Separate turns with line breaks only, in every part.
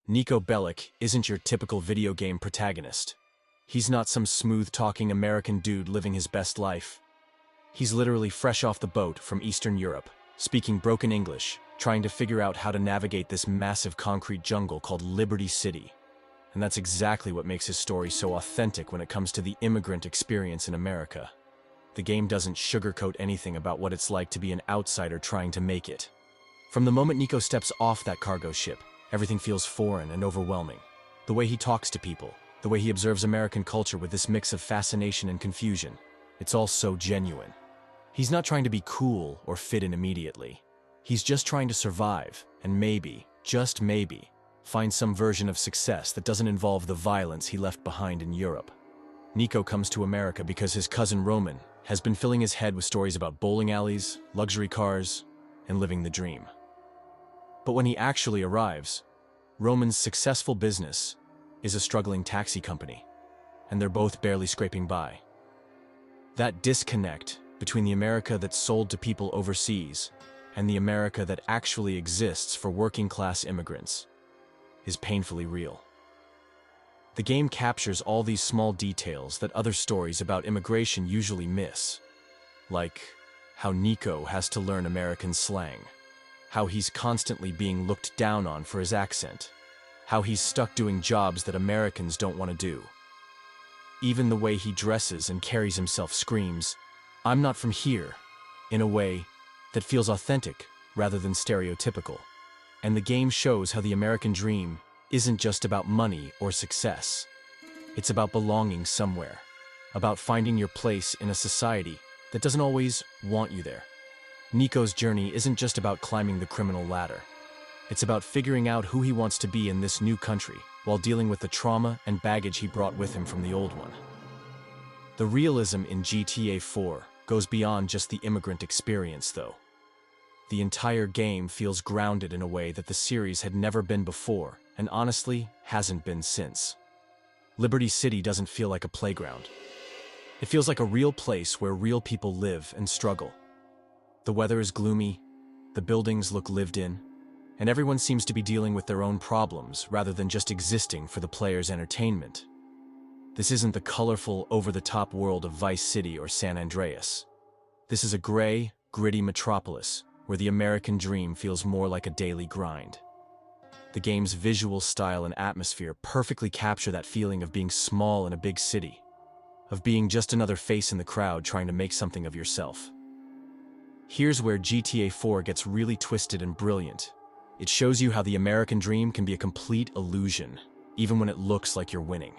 Niko Bellic isn't your typical video game protagonist. He's not some smooth-talking American dude living his best life. He's literally fresh off the boat from Eastern Europe, speaking broken English, trying to figure out how to navigate this massive concrete jungle called Liberty City. And that's exactly what makes his story so authentic when it comes to the immigrant experience in America. The game doesn't sugarcoat anything about what it's like to be an outsider trying to make it. From the moment Niko steps off that cargo ship, everything feels foreign and overwhelming. The way he talks to people, the way he observes American culture with this mix of fascination and confusion, it's all so genuine. He's not trying to be cool or fit in immediately. He's just trying to survive and maybe, just maybe, find some version of success that doesn't involve the violence he left behind in Europe. Niko comes to America because his cousin Roman has been filling his head with stories about bowling alleys, luxury cars, and living the dream. But when he actually arrives, Roman's successful business is a struggling taxi company, and they're both barely scraping by. That disconnect between the America that's sold to people overseas and the America that actually exists for working-class immigrants is painfully real. The game captures all these small details that other stories about immigration usually miss, like how Niko has to learn American slang, how he's constantly being looked down on for his accent, how he's stuck doing jobs that Americans don't want to do. Even the way he dresses and carries himself screams, "I'm not from here," in a way that feels authentic rather than stereotypical. And the game shows how the American dream isn't just about money or success. It's about belonging somewhere, about finding your place in a society that doesn't always want you there. Niko's journey isn't just about climbing the criminal ladder. It's about figuring out who he wants to be in this new country while dealing with the trauma and baggage he brought with him from the old one. The realism in GTA 4 goes beyond just the immigrant experience, though. The entire game feels grounded in a way that the series had never been before, and honestly, hasn't been since. Liberty City doesn't feel like a playground. It feels like a real place where real people live and struggle. The weather is gloomy, the buildings look lived in, and everyone seems to be dealing with their own problems rather than just existing for the player's entertainment. This isn't the colorful, over-the-top world of Vice City or San Andreas. This is a gray, gritty metropolis where the American dream feels more like a daily grind. The game's visual style and atmosphere perfectly capture that feeling of being small in a big city, of being just another face in the crowd trying to make something of yourself. Here's where GTA 4 gets really twisted and brilliant. It shows you how the American dream can be a complete illusion, even when it looks like you're winning.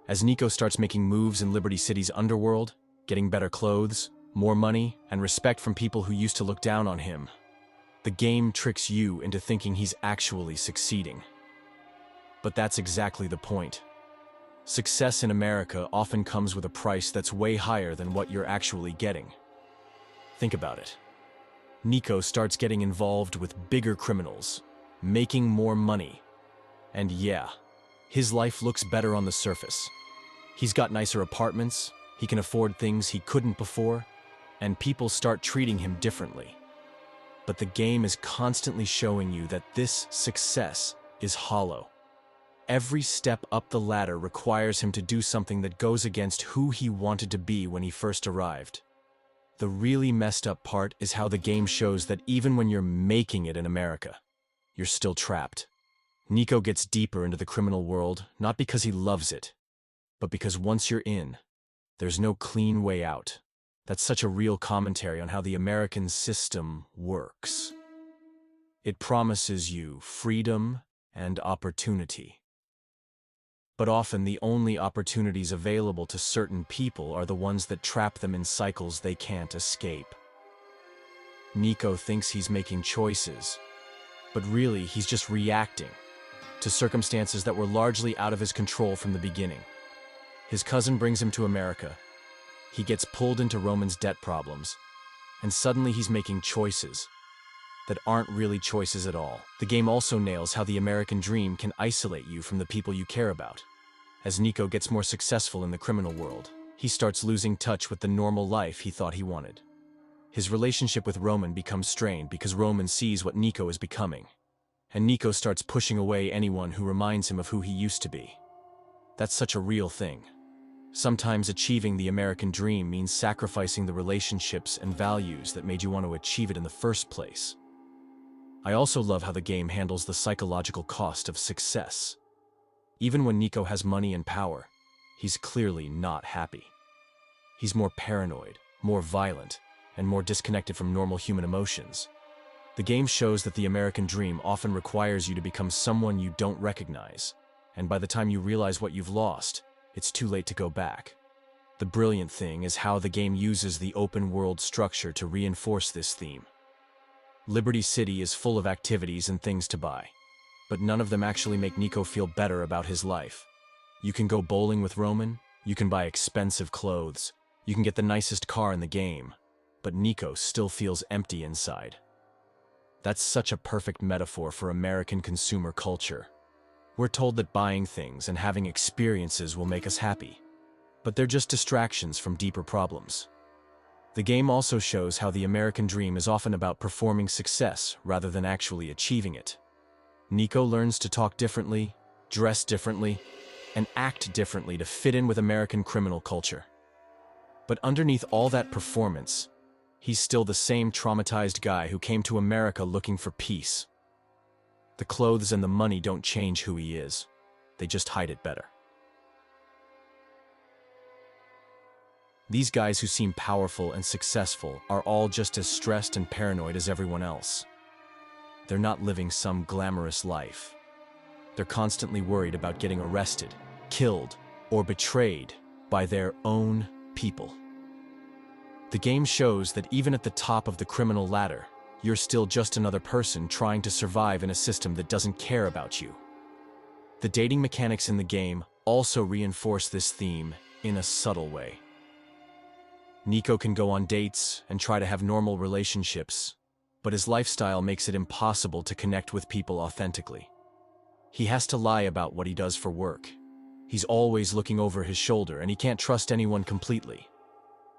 As Niko starts making moves in Liberty City's underworld, getting better clothes, more money, and respect from people who used to look down on him, the game tricks you into thinking he's actually succeeding. But that's exactly the point. Success in America often comes with a price that's way higher than what you're actually getting. Think about it. Niko starts getting involved with bigger criminals, making more money. And yeah, his life looks better on the surface. He's got nicer apartments, he can afford things he couldn't before, and people start treating him differently. But the game is constantly showing you that this success is hollow. Every step up the ladder requires him to do something that goes against who he wanted to be when he first arrived. The really messed up part is how the game shows that even when you're making it in America, you're still trapped. Niko gets deeper into the criminal world, not because he loves it, but because once you're in, there's no clean way out. That's such a real commentary on how the American system works. It promises you freedom and opportunity. But often the only opportunities available to certain people are the ones that trap them in cycles they can't escape. Niko thinks he's making choices, but really he's just reacting to circumstances that were largely out of his control from the beginning. His cousin brings him to America. He gets pulled into Roman's debt problems, and suddenly he's making choices that aren't really choices at all. The game also nails how the American dream can isolate you from the people you care about. As Niko gets more successful in the criminal world, he starts losing touch with the normal life he thought he wanted. His relationship with Roman becomes strained because Roman sees what Niko is becoming, and Niko starts pushing away anyone who reminds him of who he used to be. That's such a real thing. Sometimes achieving the American dream means sacrificing the relationships and values that made you want to achieve it in the first place. I also love how the game handles the psychological cost of success. Even when Niko has money and power, he's clearly not happy. He's more paranoid, more violent, and more disconnected from normal human emotions. The game shows that the American dream often requires you to become someone you don't recognize, and by the time you realize what you've lost, it's too late to go back. The brilliant thing is how the game uses the open-world structure to reinforce this theme. Liberty City is full of activities and things to buy, but none of them actually make Niko feel better about his life. You can go bowling with Roman, you can buy expensive clothes, you can get the nicest car in the game, but Niko still feels empty inside. That's such a perfect metaphor for American consumer culture. We're told that buying things and having experiences will make us happy, but they're just distractions from deeper problems. The game also shows how the American dream is often about performing success rather than actually achieving it. Niko learns to talk differently, dress differently, and act differently to fit in with American criminal culture. But underneath all that performance, he's still the same traumatized guy who came to America looking for peace. The clothes and the money don't change who he is. They just hide it better. These guys who seem powerful and successful are all just as stressed and paranoid as everyone else. They're not living some glamorous life. They're constantly worried about getting arrested, killed, or betrayed by their own people. The game shows that even at the top of the criminal ladder, you're still just another person trying to survive in a system that doesn't care about you. The dating mechanics in the game also reinforce this theme in a subtle way. Niko can go on dates and try to have normal relationships, but his lifestyle makes it impossible to connect with people authentically. He has to lie about what he does for work. He's always looking over his shoulder and he can't trust anyone completely.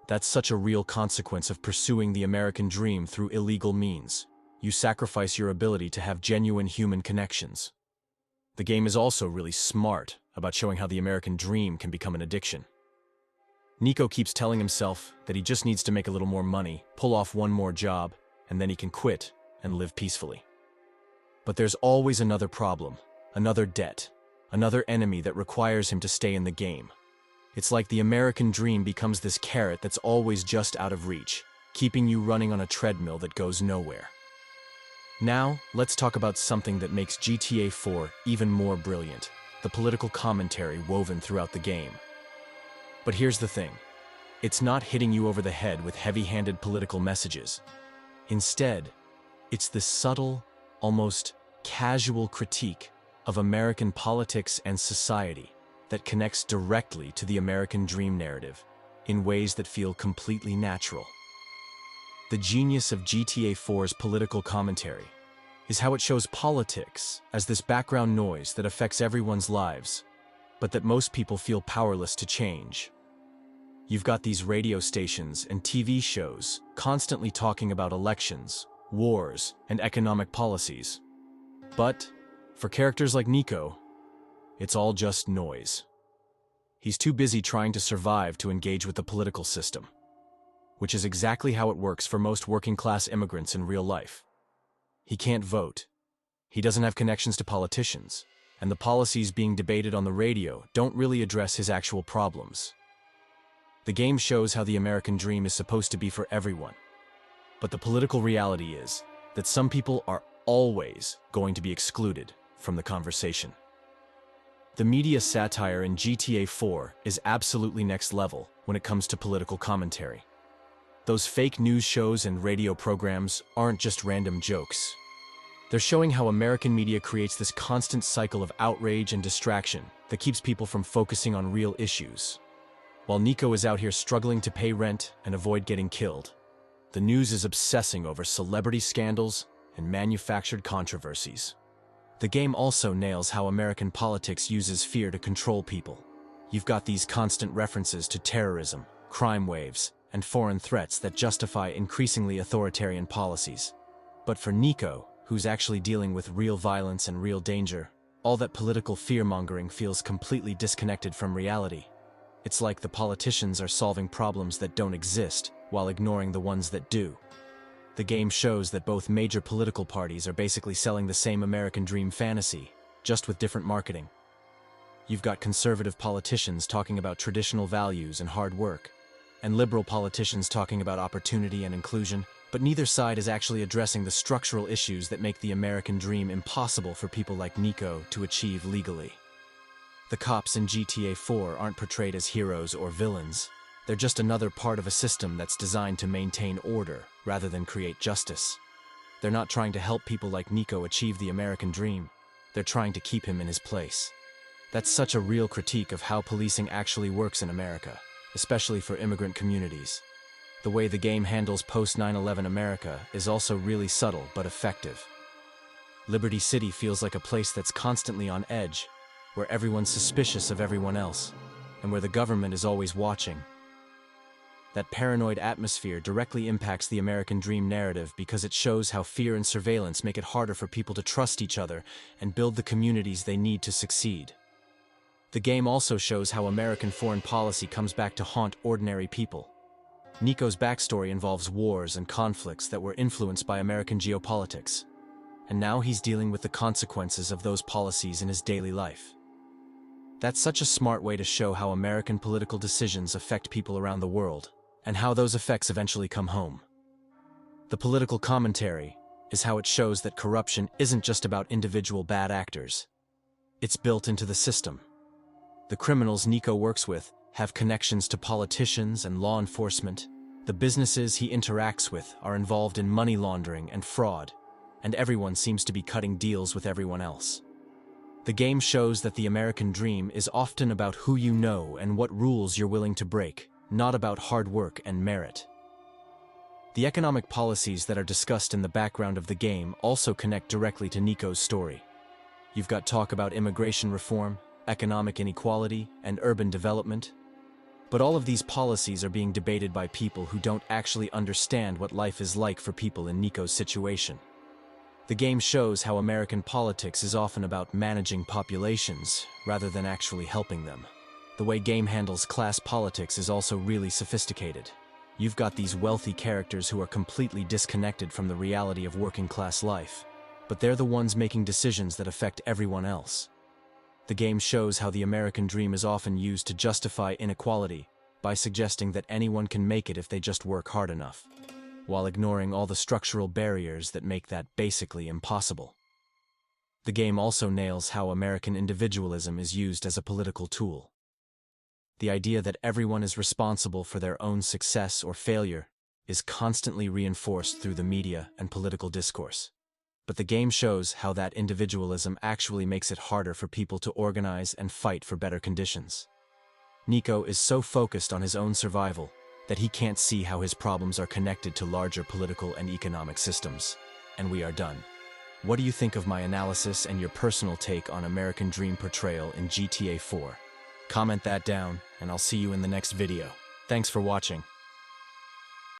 That's such a real consequence of pursuing the American dream through illegal means. You sacrifice your ability to have genuine human connections. The game is also really smart about showing how the American dream can become an addiction. Niko keeps telling himself that he just needs to make a little more money, pull off one more job, and then he can quit and live peacefully. But there's always another problem, another debt, another enemy that requires him to stay in the game. It's like the American dream becomes this carrot that's always just out of reach, keeping you running on a treadmill that goes nowhere. Now, let's talk about something that makes GTA 4 even more brilliant, the political commentary woven throughout the game. But here's the thing. It's not hitting you over the head with heavy-handed political messages. Instead, it's this subtle, almost casual critique of American politics and society that connects directly to the American dream narrative in ways that feel completely natural. The genius of GTA 4's political commentary is how it shows politics as this background noise that affects everyone's lives, but that most people feel powerless to change. You've got these radio stations and TV shows constantly talking about elections, wars, and economic policies. But for characters like Niko, it's all just noise. He's too busy trying to survive to engage with the political system, which is exactly how it works for most working-class immigrants in real life. He can't vote. He doesn't have connections to politicians, and the policies being debated on the radio don't really address his actual problems. The game shows how the American dream is supposed to be for everyone, but the political reality is that some people are always going to be excluded from the conversation. The media satire in GTA 4 is absolutely next level when it comes to political commentary. Those fake news shows and radio programs aren't just random jokes. They're showing how American media creates this constant cycle of outrage and distraction that keeps people from focusing on real issues. While Niko is out here struggling to pay rent and avoid getting killed, the news is obsessing over celebrity scandals and manufactured controversies. The game also nails how American politics uses fear to control people. You've got these constant references to terrorism, crime waves, and foreign threats that justify increasingly authoritarian policies. But for Niko, who's actually dealing with real violence and real danger. All that political fear-mongering feels completely disconnected from reality. It's like the politicians are solving problems that don't exist, while ignoring the ones that do. The game shows that both major political parties are basically selling the same American dream fantasy, just with different marketing. You've got conservative politicians talking about traditional values and hard work, and liberal politicians talking about opportunity and inclusion, but neither side is actually addressing the structural issues that make the American dream impossible for people like Niko to achieve legally. The cops in GTA 4 aren't portrayed as heroes or villains. They're just another part of a system that's designed to maintain order rather than create justice. They're not trying to help people like Niko achieve the American dream. They're trying to keep him in his place. That's such a real critique of how policing actually works in America, especially for immigrant communities. The way the game handles post-9/11 America is also really subtle but effective. Liberty City feels like a place that's constantly on edge, where everyone's suspicious of everyone else, and where the government is always watching. That paranoid atmosphere directly impacts the American dream narrative because it shows how fear and surveillance make it harder for people to trust each other and build the communities they need to succeed. The game also shows how American foreign policy comes back to haunt ordinary people. Niko's backstory involves wars and conflicts that were influenced by American geopolitics, and now he's dealing with the consequences of those policies in his daily life. That's such a smart way to show how American political decisions affect people around the world, and how those effects eventually come home. The political commentary is how it shows that corruption isn't just about individual bad actors. It's built into the system. The criminals Niko works with have connections to politicians and law enforcement. The businesses he interacts with are involved in money laundering and fraud, and everyone seems to be cutting deals with everyone else. The game shows that the American dream is often about who you know and what rules you're willing to break, not about hard work and merit. The economic policies that are discussed in the background of the game also connect directly to Niko's story. You've got talk about immigration reform, economic inequality, and urban development. But all of these policies are being debated by people who don't actually understand what life is like for people in Niko's situation. The game shows how American politics is often about managing populations rather than actually helping them. The way game handles class politics is also really sophisticated. You've got these wealthy characters who are completely disconnected from the reality of working-class life, but they're the ones making decisions that affect everyone else. The game shows how the American dream is often used to justify inequality by suggesting that anyone can make it if they just work hard enough, while ignoring all the structural barriers that make that basically impossible. The game also nails how American individualism is used as a political tool. The idea that everyone is responsible for their own success or failure is constantly reinforced through the media and political discourse. But the game shows how that individualism actually makes it harder for people to organize and fight for better conditions. Niko is so focused on his own survival that he can't see how his problems are connected to larger political and economic systems. And we are done. What do you think of my analysis and your personal take on American Dream portrayal in GTA 4? Comment that down, and I'll see you in the next video. Thanks for watching.